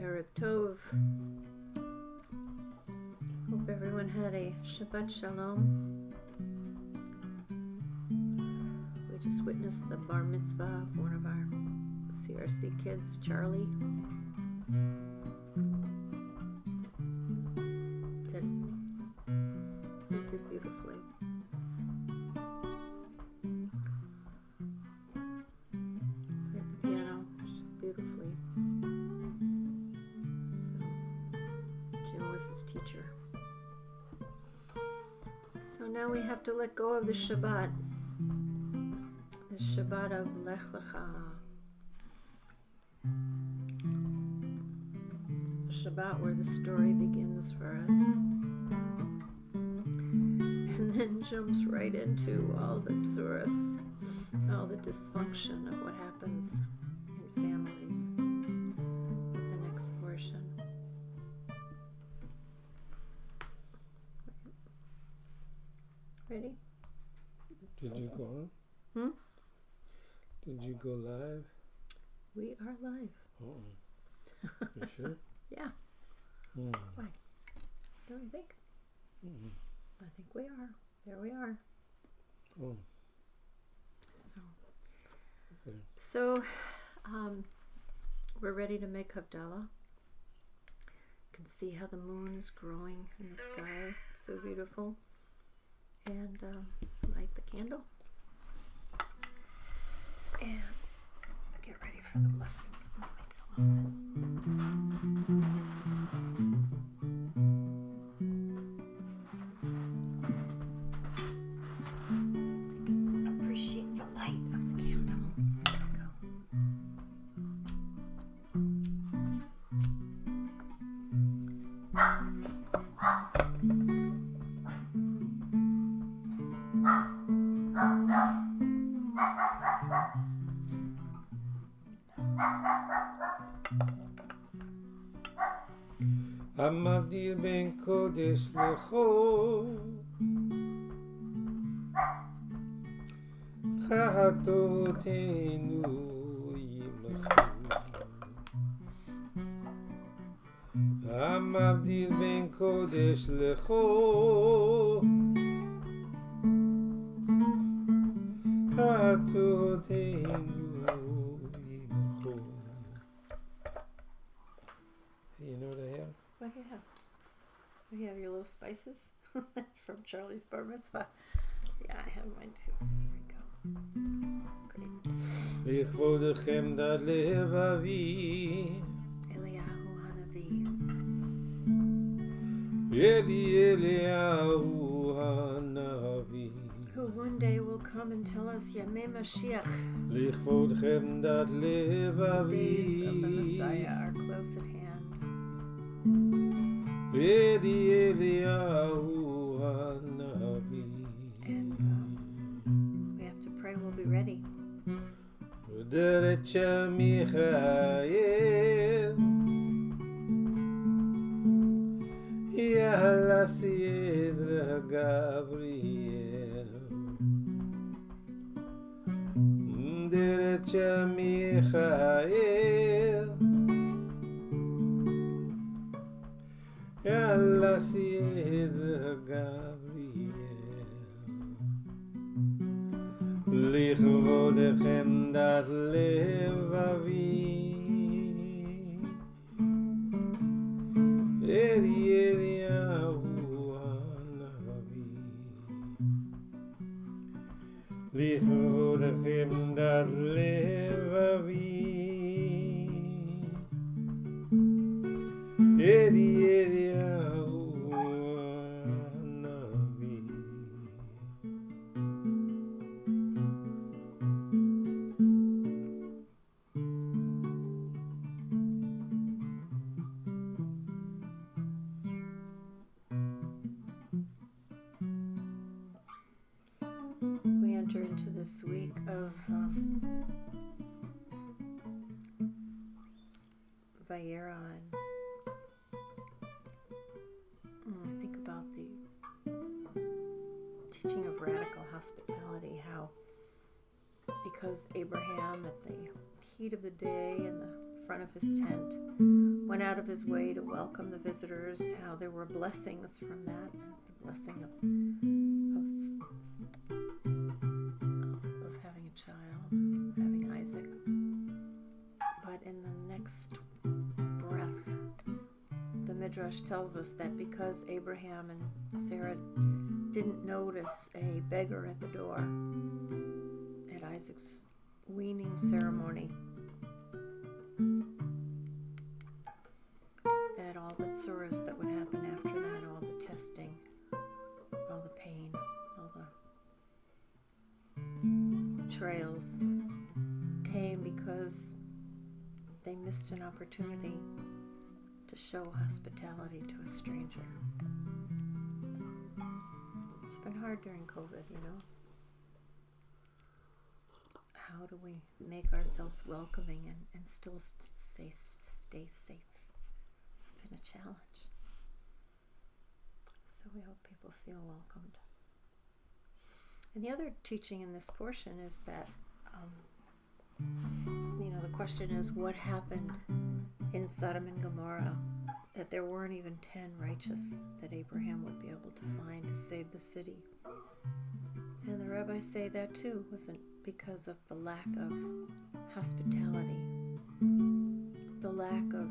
Erev Tov. Hope everyone had a Shabbat Shalom. We just witnessed the bar mitzvah of one of our CRC kids, Charlie. He did beautifully. Played the piano beautifully. Jim was his teacher. So now we have to let go of the Shabbat. The Shabbat of Lech Lecha. The Shabbat where the story begins for us. And then jumps right into all the tsuras, all the dysfunction of what happens in families. The next portion. Ready? Did you go on? Did you go live? We are live. You sure? Yeah. Why? Don't you think? I think we are. There we are. So, we're ready to make Havdala. You can see how the moon is growing in the sky. It's so beautiful. And light the candle. And get ready for the blessings. I'll make it a little bit. Appreciate the light of the candle. There we go. המבדיל בין קודש לחול, חטאותינו ימחו. המבדיל בין קודש לחול, חטאותינו. You know what I have? What do you have? You have your little spices from Charlie's bar mitzvah. Yeah, I have mine too. There we go. Great. לכבודכם דת לבבי, Eliyahu Hanavi. אליהו הנביא. Who one day will come and tell us Yamei Mashiach. לכבודכם דת לבבי, Days of the Messiah are close at hand. אליהו הנביא. And we have to pray we'll be ready. דרך מיכאל, יאללה סיידרה גבריאל. דרך מיכאל, יאללה סיידרה גבריאל. לכבודכם דת לבבי, אליהו הנביא. לכבודכם דת לבבי, אליהו הנביא. We enter into this week of Vayera, and I think about the teaching of radical hospitality, how because Abraham at the heat of the day in the front of his tent went out of his way to welcome the visitors, how there were blessings from that, the blessing of having a child, having Isaac. But in the next breath, the Midrash tells us that because Abraham and Sarah didn't notice a beggar at the door at Isaac's weaning ceremony, that all the tsuras that would happen after that, all the testing, all the pain, all the betrayals came because they missed an opportunity to show hospitality to a stranger. It's been hard during COVID, you know. How do we make ourselves welcoming and still stay safe? It's been a challenge. So we hope people feel welcomed. And the other teaching in this portion is that, the question is what happened in Sodom and Gomorrah, that there weren't even 10 righteous that Abraham would be able to find to save the city. And the rabbis say that too wasn't because of the lack of hospitality, the lack of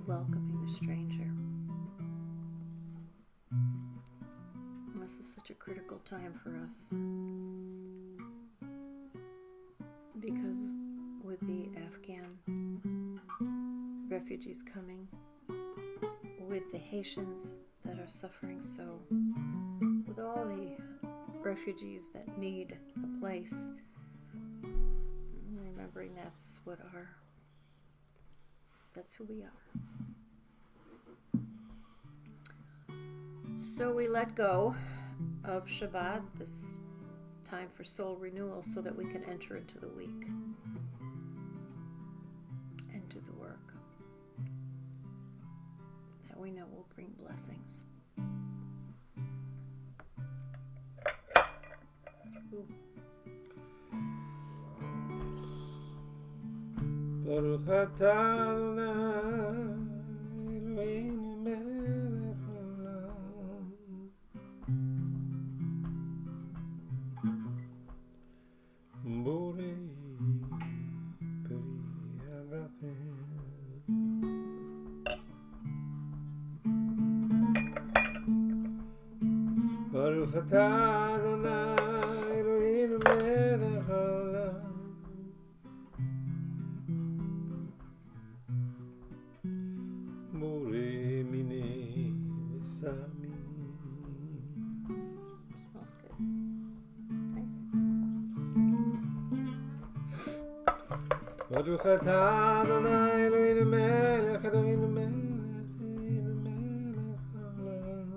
welcoming the stranger. This is such a critical time for us, because with the Afghan refugees coming, with the Haitians that are suffering so, with all the refugees that need a place, remembering that's who we are. So we let go of Shabbat, this time for soul renewal, so that we can enter into the week and do the work that we know will bring blessings. Ooh. Baruch atah Adonai Eloheinu melech haolam borei peri agapim Baruch atah Adonai Eloheinu melech haolam Smells good. Nice. Baruch atah Adonai Eloheinu melech Eloheinu melech Eloheinu melech haolam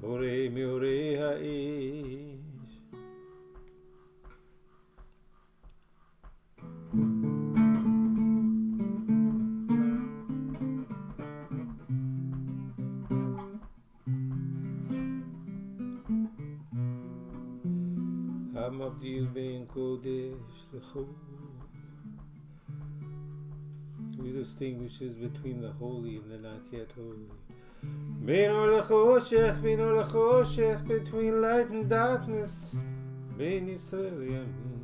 borei meorei ha'esh Hamavdil ben kodesh l'chol, who distinguishes between the holy and the not yet holy. Ben or l'choshech, between light and darkness. Ben Yisrael yamin,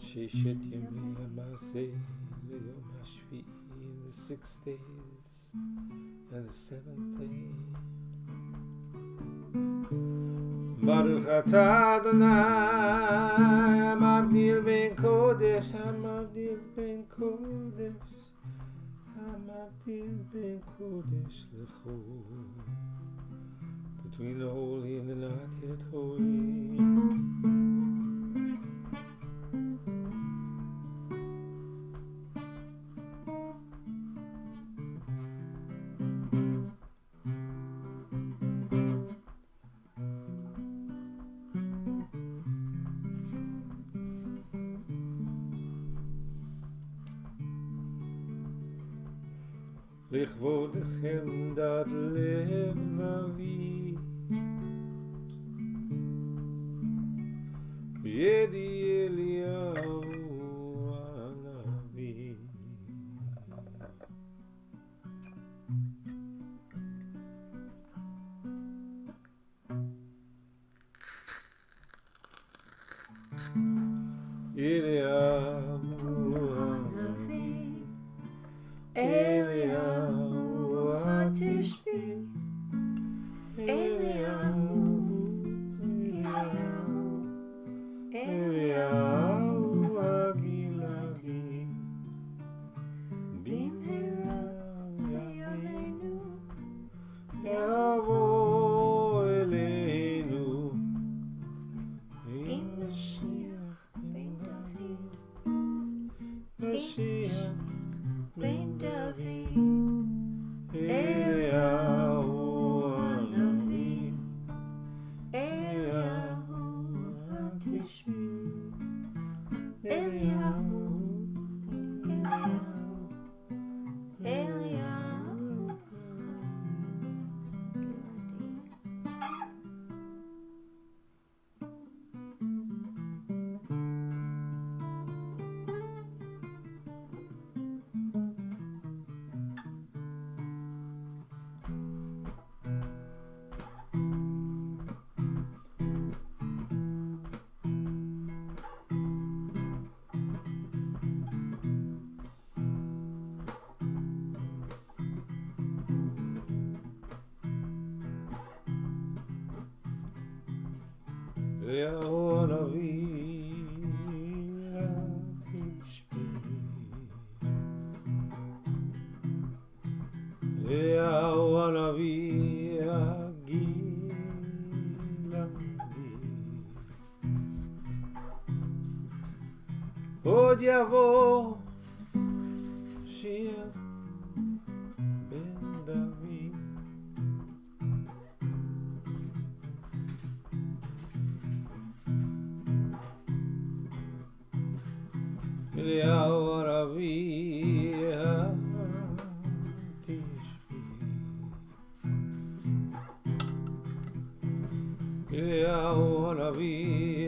sheshet yamei hamaseh le'yom hashvi'i, in the 6 days and the 7th day. Baruch atah Adonai, Hamavdil ben kodesh, Hamavdil ben kodesh, Hamavdil ben kodesh l'chol, between the holy and the not yet holy. לכבודכם דת לבבי, ידי אליהו Hanavi, Eliyahu Hatishbi, Eliyahu, Eliyahu, Eliyahu Hagiladi, Bimhera Yaleinu, Yavo Eleinu, Im Mashiach ben David, Mashiach ben David, Eliyahu Hanavi, Eliyahu Hatishbi, Eliyahu, Eliyahu, Eliyahu Giladi. Eliyahu Hanavi, Hatishbi, Eliyahu Hanavi, Hagiladi, Od Yavo, Shia ben David, Eliyahu Hanavi, Hatishbi, Eliyahu Hanavi,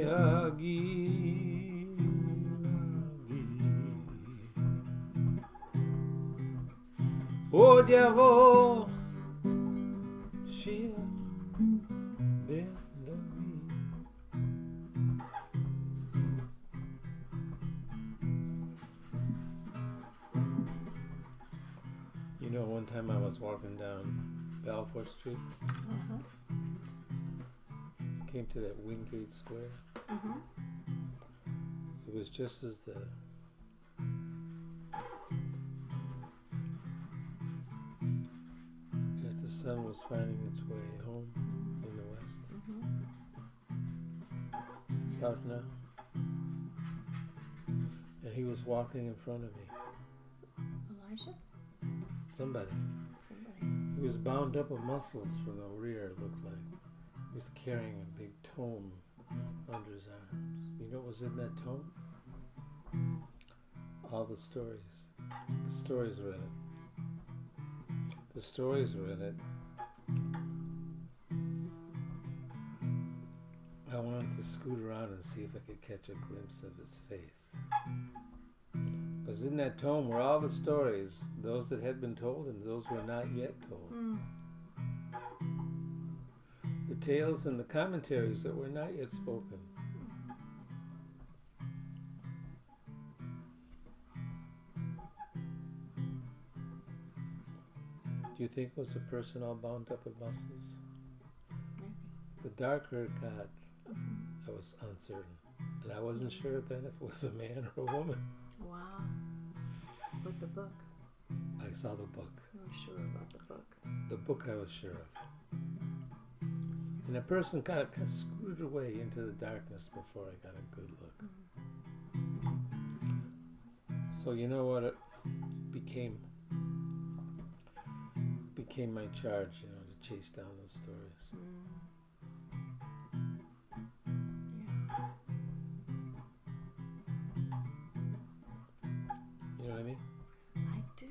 Hagiladi, Od Yavo, Shia ben David. You know, one time I was walking down Balfour Street, came to that Wingate Square. It was just as the sun was finding its way home in the west. About now. And he was walking in front of me. Elijah? Somebody. Somebody. He was bound up with muscles from the rear, it looked like. He was carrying a big tome under his arms. You know what was in that tome? All the stories. The stories were in it. The stories were in it. I wanted to scoot around and see if I could catch a glimpse of his face. Because in that tome were all the stories, those that had been told and those were not yet told. The tales and the commentaries that were not yet spoken. Do you think it was a person all bound up with muscles? Maybe. The darker it got, I was uncertain. And I wasn't sure then if it was a man or a woman. Wow. With the book. I saw the book. You were sure about the book. The book I was sure of. And the person kind of scooted away into the darkness before I got a good look. So you know what it became my charge, to chase down those stories. You know what I mean? I do.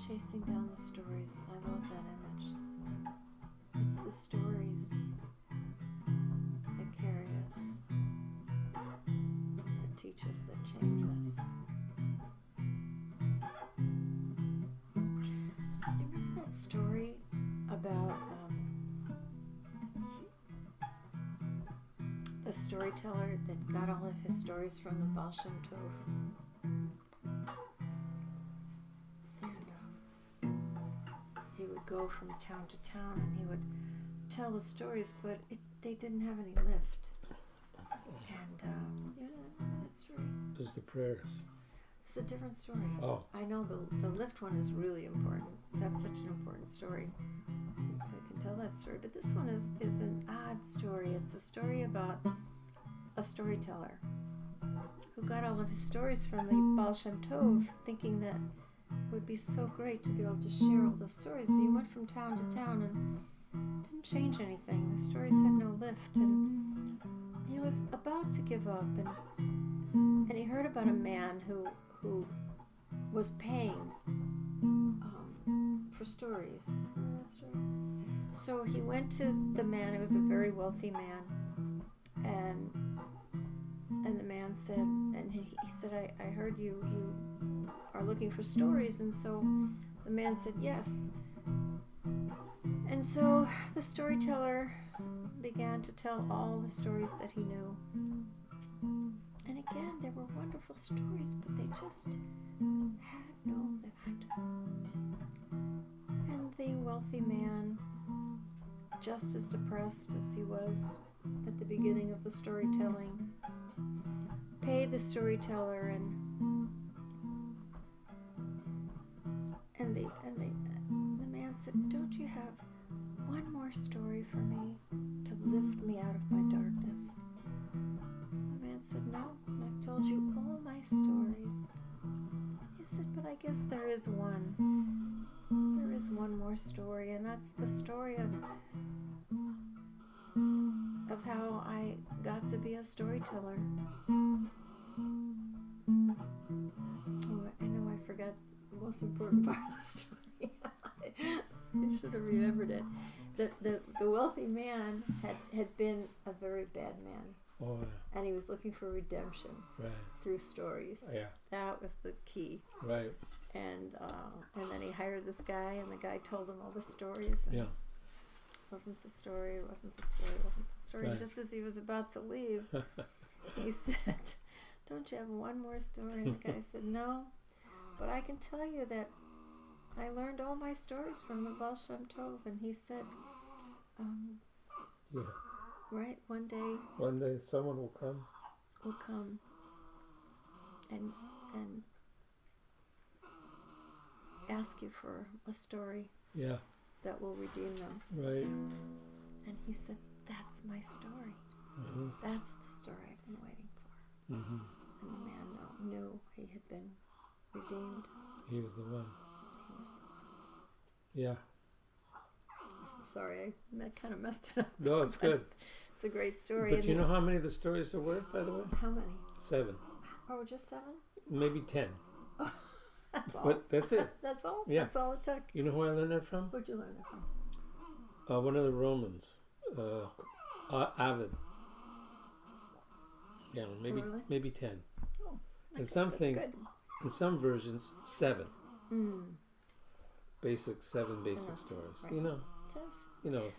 Chasing down the stories. I love that image. It's the stories that carry us, that teach us, that change us. You remember that story about a storyteller that got all of his stories from the Baal Shem Tov. And he would go from town to town and he would tell the stories, but they didn't have any lift. And you know that story? There's the prayers. It's a different story. Oh. I know the lift one is really important. That's such an important story. I can tell that story. But this one is an odd story. It's a story about a storyteller who got all of his stories from the Baal Shem Tov, thinking that it would be so great to be able to share all those stories. And he went from town to town and didn't change anything. The stories had no lift. And he was about to give up. And he heard about a man who was paying for stories. Remember that story? So he went to the man. It was a very wealthy man, and the man said, and he said, I heard you are looking for stories. And so the man said yes. And so the storyteller began to tell all the stories that he knew. And again, there were wonderful stories, but they just had no lift. And the wealthy man, just as depressed as he was at the beginning of the storytelling, paid the storyteller, and the man said, "Don't you have one more story for me to lift me out of my darkness?" The man said, "No, I've told you all my stories." He said, "But I guess there is one. There is one more story, and that's the story of how I got to be a storyteller." Oh, I know I forgot the most important part of the story. I should have remembered it. The wealthy man had been a very bad man. Oh, yeah. And he was looking for redemption through stories. Yeah. That was the key. Right. And then he hired this guy, and the guy told him all the stories. And wasn't the story, wasn't the story, wasn't the story. Right. And just as he was about to leave, he said, "Don't you have one more story?" And the guy said, "No, but I can tell you that I learned all my stories from the Baal Shem Tov." And he said, right, one day someone will come and ask you for a story that will redeem them. Right. And he said, "That's my story. Mm-hmm. That's the story I've been waiting for." Mm-hmm. And the man knew he had been redeemed. He was the one. He was the one. Yeah. I'm sorry, I kind of messed it up. No, it's good. It's a great story. But you know how many of the stories there were, by the way? How many? 7. Oh, just 7? Maybe 10. Oh, that's all. But that's it. That's all? Yeah. That's all it took? You know who I learned that from? Where'd you learn that from? One of the Romans. Avid. Yeah, maybe 10. Oh, And something, that's good. in some versions, 7. Mm. 7 basic stories. Right. You know.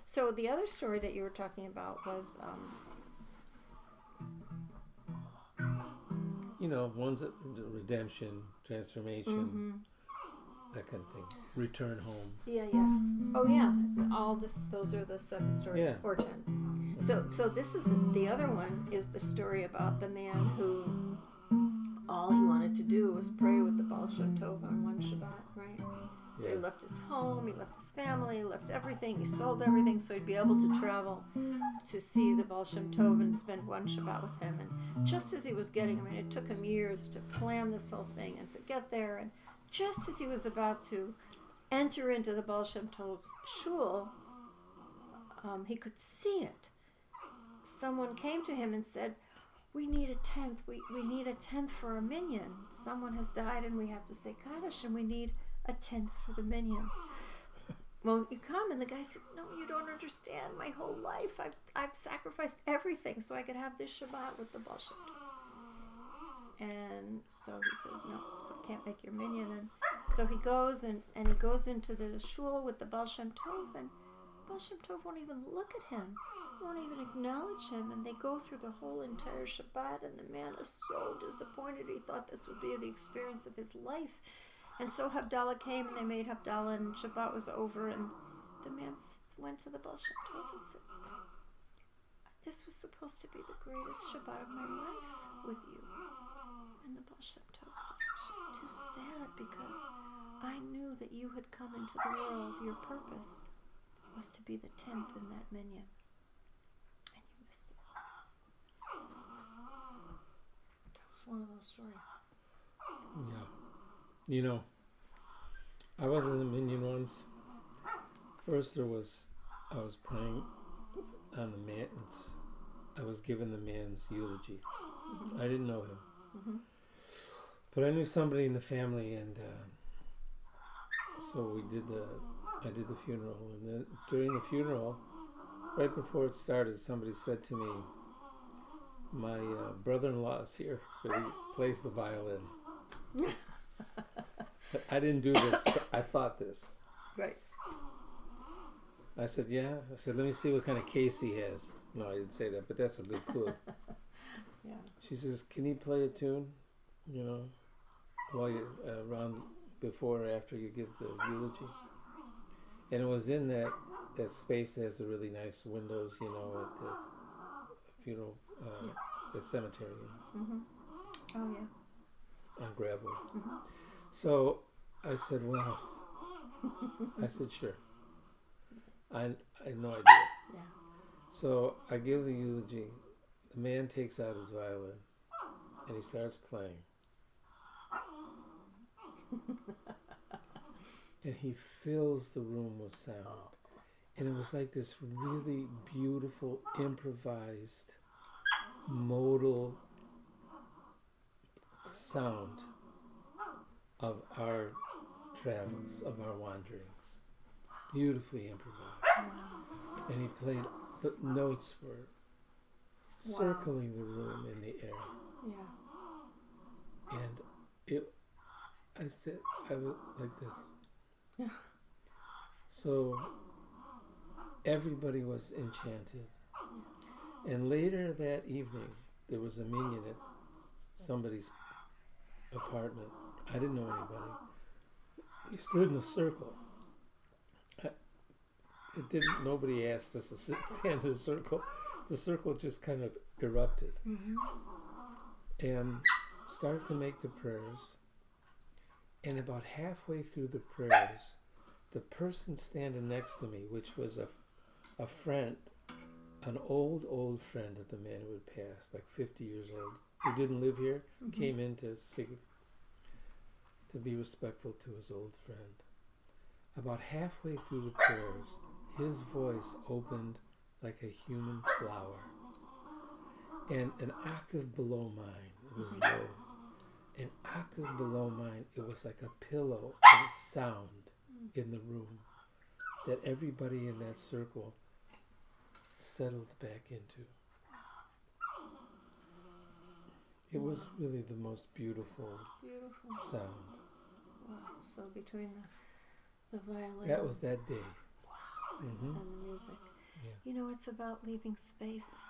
So the other story that you were talking about was, one's redemption, transformation, that kind of thing. Return home. Yeah. Oh, yeah. Those are the 7 stories, Yeah. or 10. So this is the other one is the story about the man who all he wanted to do was pray with the Baal Shem Tov on one Shabbat, right? So he left his home, he left his family, he left everything, he sold everything so he'd be able to travel to see the Baal Shem Tov and spend one Shabbat with him. And just as he was it took him years to plan this whole thing and to get there, and just as he was about to enter into the Baal Shem Tov's shul, he could see it. Someone came to him and said, "We need a tenth. We need a tenth for a minyan. Someone has died and we have to say Kaddish and we need a tenth for the minyan. Won't you come?" And the guy said, "No, you don't understand. My whole life I've sacrificed everything so I could have this Shabbat with the Baal Shem Tov." And so he says, "No, so can't make your minyan." And so he goes and he goes into the shul with the Baal Shem Tov, Baal Shem Tov won't even look at him, won't even acknowledge him. And they go through the whole entire Shabbat, and the man is so disappointed. He thought this would be the experience of his life. And so Havdala came, and they made Havdala, and Shabbat was over, and the man went to the Baal Shem Tov and said, this was supposed to be the greatest Shabbat of my life with you. And the Baal Shem Tov said, I was just too sad because I knew that you had come into the world. Your purpose was to be the 10th in that minyan. And you missed it. That was one of those stories. Yeah. You know, I was in the minyan once. First I was praying on the man's, I was given the man's eulogy. I didn't know him. But I knew somebody in the family, and so I did the funeral. And then during the funeral, right before it started, somebody said to me, my brother-in-law is here, but he plays the violin. But I didn't do this, but I thought this. Right. I said, yeah. I said, let me see what kind of case he has. No, I didn't say that, but that's a good clue. Yeah. She says, can he play a tune, you know, while you around before or after you give the eulogy? And it was in that space that has the really nice windows, you know, at the funeral, the cemetery. Oh, yeah. On gravel. So I said, wow. I said, sure. I had no idea. Yeah. So I give the eulogy. The man takes out his violin and he starts playing. And he fills the room with sound. And it was like this really beautiful, improvised, modal sound of our travels, of our wanderings. Beautifully improvised. And he played, the notes were circling the room in the air. Yeah. And I was like this. So everybody was enchanted. And later that evening, there was a minyan at somebody's apartment. I didn't know anybody. We stood in a circle. Nobody asked us to stand in a circle. The circle just kind of erupted. And started to make the prayers. And about halfway through the prayers, the person standing next to me, which was a friend, an old friend of the man who had passed, like 50 years old, who didn't live here, came in to be respectful to his old friend. About halfway through the prayers, his voice opened like a human flower. And an octave below mine, it was low. An octave below mine, it was like a pillow of sound in the room that everybody in that circle settled back into. It was really the most beautiful sound. Wow. So between the violin. That was that day. Wow. And the music. Yeah. You know, it's about leaving space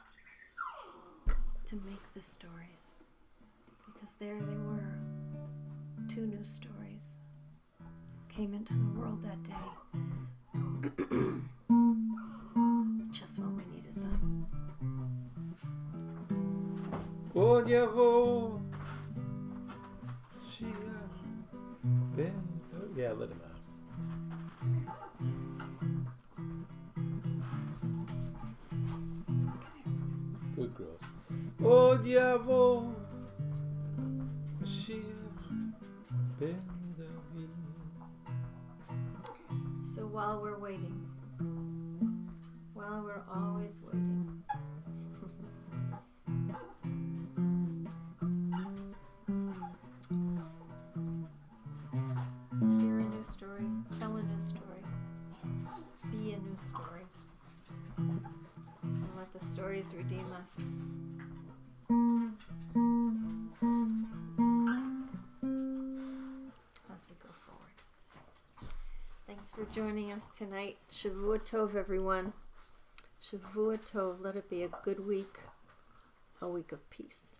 to make the stories. Because there they were. 2 new stories came into the world that day. Just when we needed them. Od yavo, yeah, let him out. Good girls. Od yavo, So while we're waiting, while we're always waiting, hear a new story, tell a new story, be a new story, and let the stories redeem us. As we go forward. Thank Thanks for joining us tonight. Shavua Tov, everyone. Shavua Tov. Let it be a good week, a week of peace.